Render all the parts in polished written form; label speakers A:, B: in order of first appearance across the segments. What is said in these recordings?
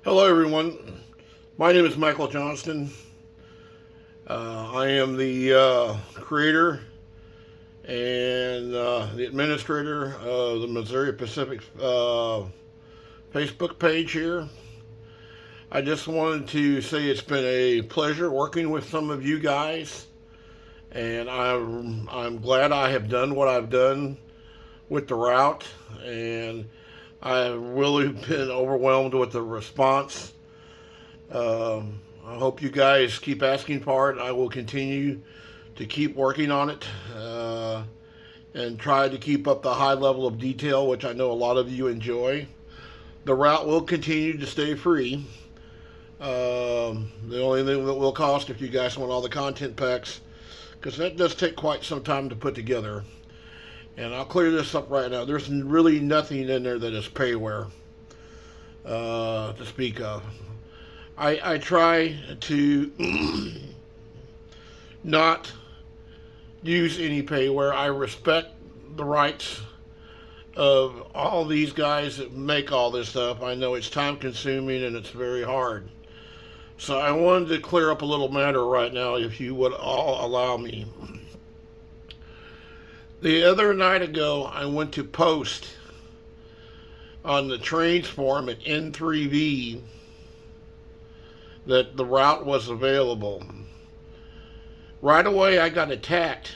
A: Hello, everyone. My name is Michael Johnston. I am the creator and the administrator of the Missouri Pacific Facebook page here. I just wanted to say it's been a pleasure working with some of you guys, and I'm glad I have done what I've done with the route, and I've really been overwhelmed with the response. I hope you guys keep asking for it. I will continue to keep working on it and try to keep up the high level of detail, which I know a lot of you enjoy. The route will continue to stay free. The only thing that will cost if you guys want all the content packs, because that does take quite some time to put together. And I'll clear this up right now. There's really nothing in there that is payware to speak of. I try to not use any payware. I respect the rights of all these guys that make all this stuff. I know it's time consuming and it's very hard. So I wanted to clear up a little matter right now, if you would all allow me. The other night ago, I went to post on the trains forum at N3V that the route was available. Right away, I got attacked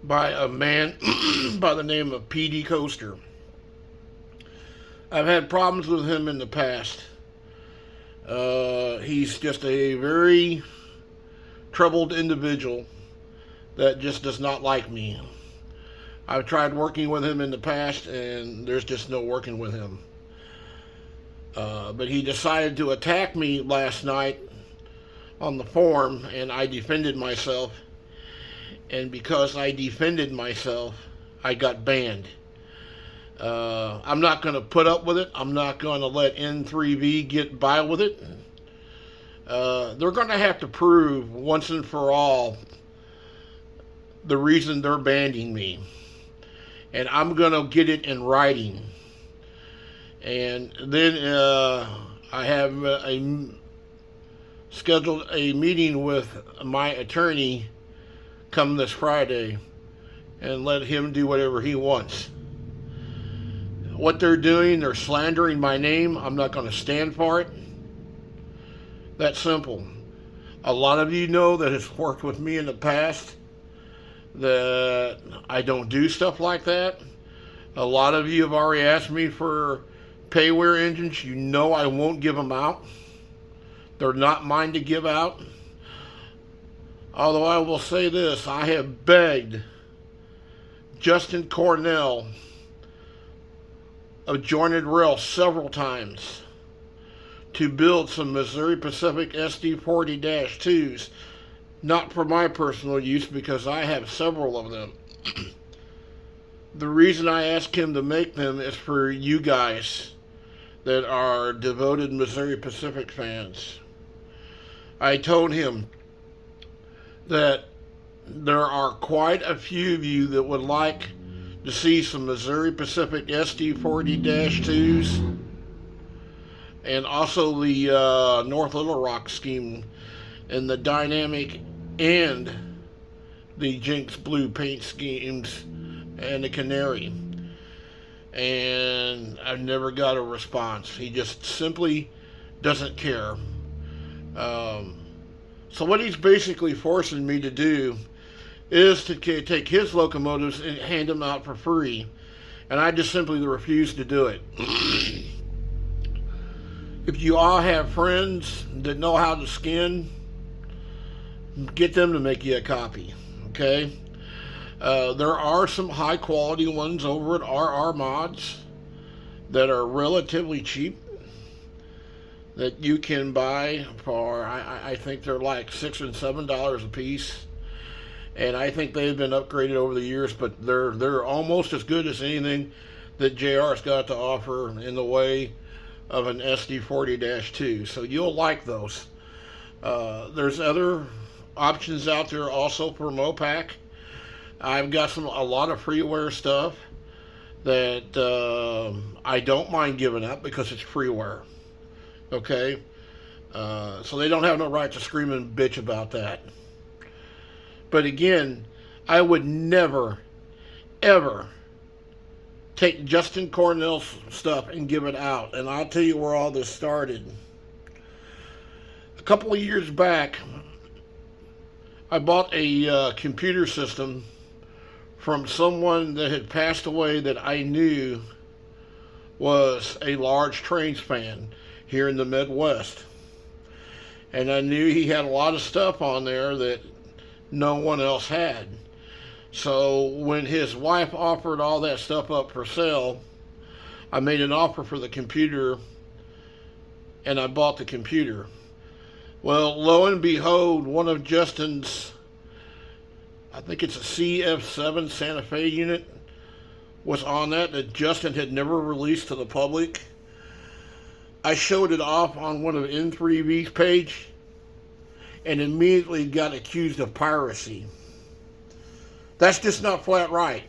A: by a man by the name of PD Coaster. I've had problems with him in the past. He's just a very troubled individual that just does not like me. I've tried working with him in the past, and there's just no working with him. But he decided to attack me last night on the forum, and I defended myself. And because I defended myself, I got banned. I'm not going to put up with it. I'm not going to let N3V get by with it. They're going to have to prove once and for all the reason they're banning me. And I'm going to get it in writing. And then I have scheduled a meeting with my attorney come this Friday and let him do whatever he wants. What they're doing, they're slandering my name. I'm not going to stand for it. That's simple. A lot of you know that has worked with me in the past that I don't do stuff like that. A lot of you have already asked me for payware engines. You know I won't give them out. They're not mine to give out. Although I will say this, I have begged Justin Cornell of Jointed Rail several times to build some Missouri Pacific SD40-2s, not for my personal use because I have several of them. The reason I asked him to make them is for you guys that are devoted Missouri Pacific fans. I told him that there are quite a few of you that would like to see some Missouri Pacific SD40-2s and also the North Little Rock scheme and the Dynamic and the Jinx Blue paint schemes and the Canary. And I've never got a response. He just simply doesn't care. So what he's basically forcing me to do is to take his locomotives and hand them out for free. And I just simply refuse to do it. If you all have friends that know how to skin, get them to make you a copy, okay? There are some high quality ones over at RR Mods that are relatively cheap that you can buy for, I think they're like $6 and $7 a piece. And I think they've been upgraded over the years, but they're almost as good as anything that JR's got to offer in the way of an SD40-2. So you'll like those. There's other options out there also for Mopac. I've got a lot of freeware stuff that I don't mind giving up because it's freeware. Okay? So they don't have no right to scream and bitch about that. But again, I would never, ever take Justin Cornell's stuff and give it out. And I'll tell you where all this started. A couple of years back, I bought a computer system from someone that had passed away that I knew was a large Trains fan here in the Midwest. And I knew he had a lot of stuff on there that no one else had. So when his wife offered all that stuff up for sale, I made an offer for the computer and I bought the computer. Well, lo and behold, one of Justin's, I think it's a CF7 Santa Fe unit, was on that Justin had never released to the public. I showed it off on one of N3V's page and immediately got accused of piracy. That's just not flat right.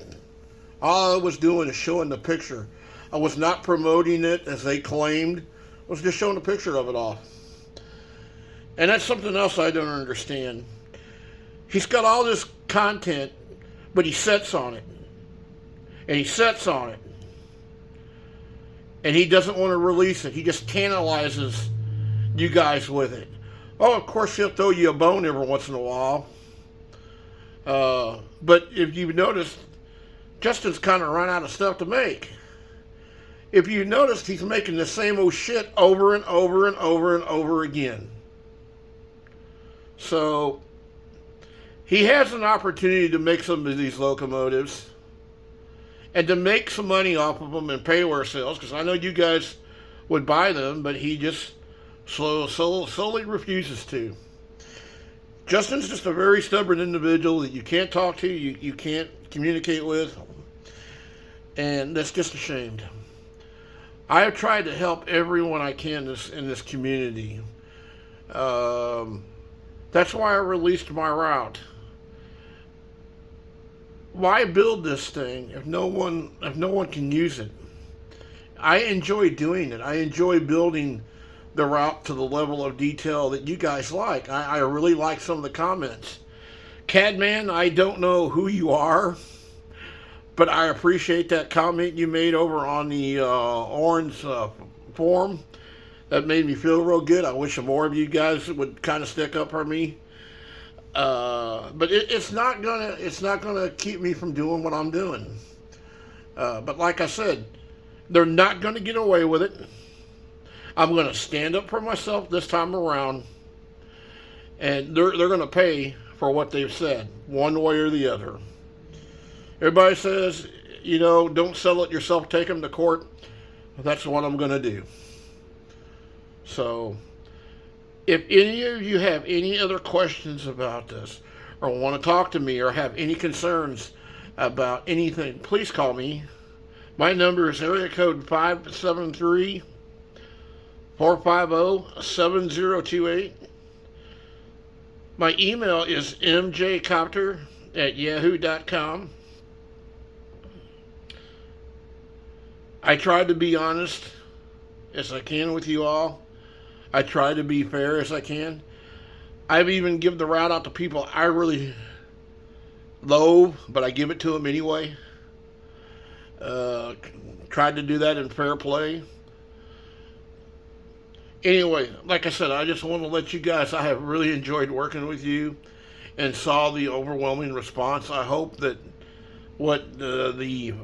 A: All I was doing is showing the picture. I was not promoting it as they claimed. I was just showing a picture of it off. And that's something else I don't understand. He's got all this content, but he sits on it. And he sits on it. And he doesn't want to release it. He just tantalizes you guys with it. Oh, of course he'll throw you a bone every once in a while. But if you've noticed, Justin's kind of run out of stuff to make. If you noticed, he's making the same old shit over and over and over and over again. So he has an opportunity to make some of these locomotives and to make some money off of them in payware sales, because I know you guys would buy them, but he just slowly refuses to. Justin's just a very stubborn individual that you can't talk to, you can't communicate with, and that's just a shame. I have tried to help everyone I can in this community. That's why I released my route. Why build this thing if no one can use it? I enjoy doing it. I enjoy building the route to the level of detail that you guys like. I really like some of the comments. Cadman, I don't know who you are, but I appreciate that comment you made over on the Orange forum. That made me feel real good. I wish more of you guys would kind of stick up for me. But it's not gonna keep me from doing what I'm doing. But like I said, they're not gonna get away with it. I'm gonna stand up for myself this time around, and they're gonna pay for what they've said, one way or the other. Everybody says, don't sell it yourself, take them to court. That's what I'm gonna do. So, if any of you have any other questions about this, or want to talk to me, or have any concerns about anything, please call me. My number is area code 573-450-7028. My email is mjcopter@yahoo.com. I try to be honest as I can with you all. I try to be fair as I can. I've even given the route out to people I really loathe, but I give it to them anyway. Tried to do that in fair play. Anyway, like I said, I just want to let you guys, I have really enjoyed working with you and saw the overwhelming response. I hope that what the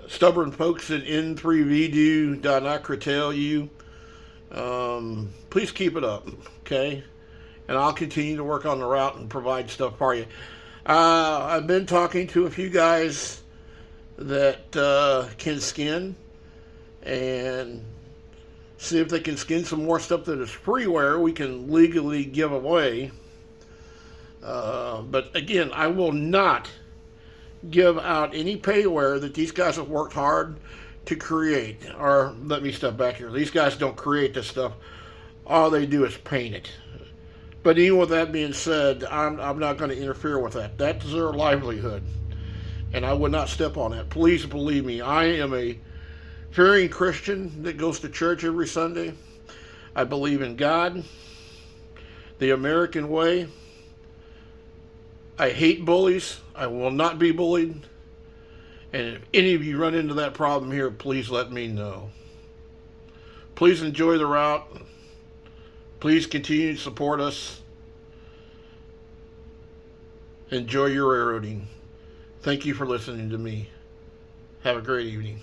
A: stubborn folks at N3V do not curtail you. Please keep it up, okay? And I'll continue to work on the route and provide stuff for you. I've been talking to a few guys that can skin and see if they can skin some more stuff that is freeware we can legally give away. But again, I will not give out any payware that these guys have worked hard to create. Or let me step back here. These guys don't create this stuff. All they do is paint it. But even with that being said, I'm not going to interfere with that. That's their livelihood. And I would not step on that. Please believe me, I am a fearing Christian that goes to church every Sunday. I believe in God, the American way. I hate bullies. I will not be bullied. And if any of you run into that problem here, please let me know. Please enjoy the route. Please continue to support us. Enjoy your railroading. Thank you for listening to me. Have a great evening.